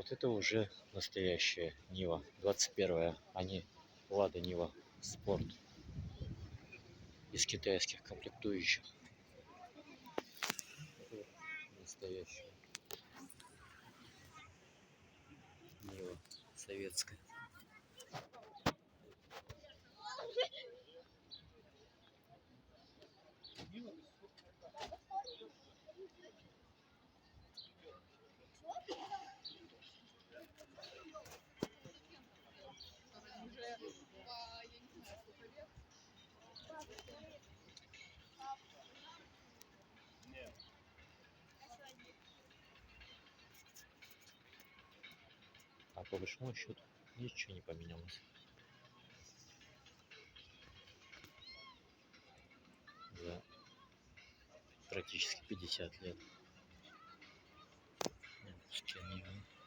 вот это уже настоящая Нива. 21-я, а не Лада Нива Спорт. Из китайских комплектующих. Это настоящая Нива советская. А по большому счету ничего не поменялось. За практически 50 лет. Выпуска Нивы.